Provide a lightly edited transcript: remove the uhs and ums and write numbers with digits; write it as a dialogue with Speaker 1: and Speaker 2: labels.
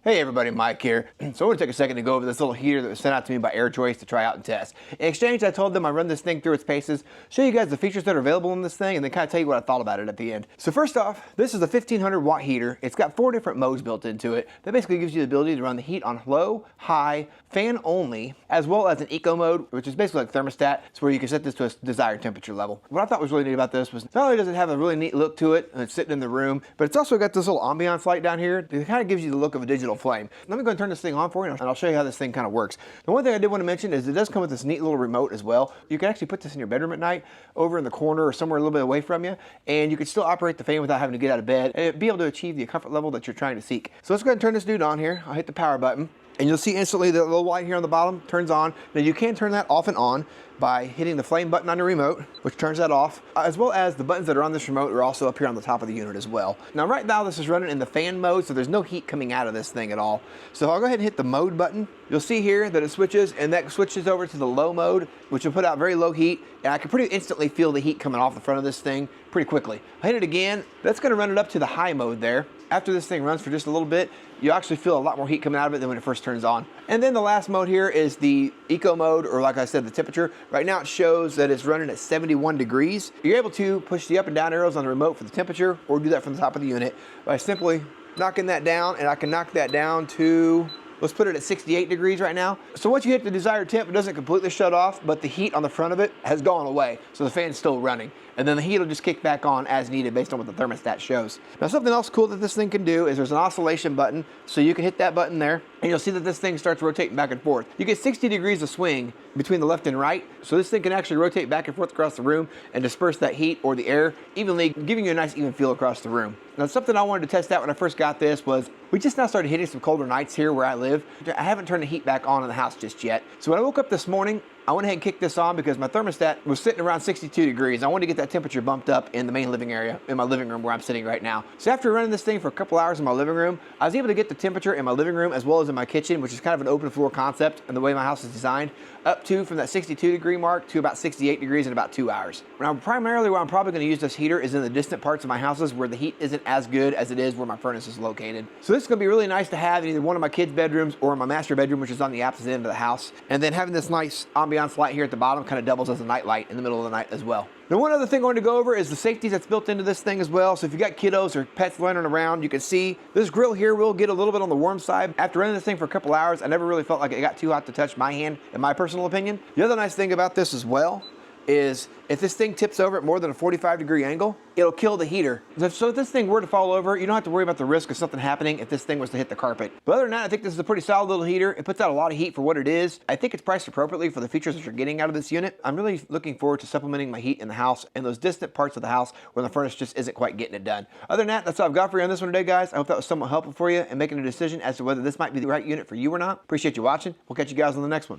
Speaker 1: Hey everybody, Mike here. So I want to take a second to go over this little heater that was sent out to me by AirChoice to try out and test. In exchange, I told them I run this thing through its paces, show you guys the features that are available in this thing, and then kind of tell you what I thought about it at the end. So first off, this is a 1500 watt heater. It's got 4 different modes built into it. That basically gives you the ability to run the heat on low, high, fan only, as well as an eco mode, which is basically like thermostat. It's where you can set this to a desired temperature level. What I thought was really neat about this was not only does it have a really neat look to it, and it's sitting in the room, but it's also got this little ambiance light down here that kind of gives you the look of a digital flame. Let me go and turn this thing on for you, and I'll show you how this thing kind of works. The one thing I did want to mention is it does come with this neat little remote as well. You can actually put this in your bedroom at night, over in the corner or somewhere a little bit away from you, and you can still operate the fan without having to get out of bed and be able to achieve the comfort level that you're trying to seek. So let's go ahead and turn this dude on here. I'll hit the power button, and you'll see instantly the little light here on the bottom turns on. Now you can turn that off and on by hitting the flame button on your remote, which turns that off, as well as the buttons that are on this remote are also up here on the top of the unit as well. Now right now this is running in the fan mode, so there's no heat coming out of this thing at all. So I'll go ahead and hit the mode button. You'll see here that it switches, and that switches over to the low mode, which will put out very low heat, and I can pretty instantly feel the heat coming off the front of this thing pretty quickly. I hit it again, that's gonna run it up to the high mode there. After this thing runs for just a little bit, you actually feel a lot more heat coming out of it than when it first turns on. And then the last mode here is the eco mode, or like I said, the temperature. Right now it shows that it's running at 71 degrees. You're able to push the up and down arrows on the remote for the temperature, or do that from the top of the unit by simply knocking that down, and I can knock that down to, let's put it at 68 degrees right now. So once you hit the desired temp, it doesn't completely shut off, but the heat on the front of it has gone away. So the fan's still running. And then the heat will just kick back on as needed based on what the thermostat shows. Now something else cool that this thing can do is there's an oscillation button. So you can hit that button there, and you'll see that this thing starts rotating back and forth. You get 60 degrees of swing between the left and right. So this thing can actually rotate back and forth across the room and disperse that heat or the air evenly, giving you a nice even feel across the room. Now something I wanted to test out when I first got this was, we just now started hitting some colder nights here where I live. I haven't turned the heat back on in the house just yet. So when I woke up this morning, I went ahead and kicked this on because my thermostat was sitting around 62 degrees. I wanted to get that temperature bumped up in the main living area, in my living room where I'm sitting right now. So after running this thing for a couple hours in my living room, I was able to get the temperature in my living room as well as in my kitchen, which is kind of an open floor concept and the way my house is designed, up to from that 62 degree mark to about 68 degrees in about 2 hours. Now primarily where I'm probably going to use this heater is in the distant parts of my houses where the heat isn't as good as it is where my furnace is located. So this is going to be really nice to have in either one of my kids' bedrooms or my master bedroom, which is on the opposite end of the house. And then having this nice ambiance light here at the bottom kind of doubles as a night light in the middle of the night as well. Now one other thing I wanted to go over is the safety that's built into this thing as well. So if you got kiddos or pets running around, you can see this grill here will get a little bit on the warm side. After running this thing for a couple hours, I never really felt like it got too hot to touch my hand, in my personal opinion. The other nice thing about this as well is if this thing tips over at more than a 45-degree angle, it'll kill the heater. So if this thing were to fall over, you don't have to worry about the risk of something happening if this thing was to hit the carpet. But other than that, I think this is a pretty solid little heater. It puts out a lot of heat for what it is. I think it's priced appropriately for the features that you're getting out of this unit. I'm really looking forward to supplementing my heat in the house and those distant parts of the house where the furnace just isn't quite getting it done. Other than that, that's all I've got for you on this one today, guys. I hope that was somewhat helpful for you in making a decision as to whether this might be the right unit for you or not. Appreciate you watching. We'll catch you guys on the next one.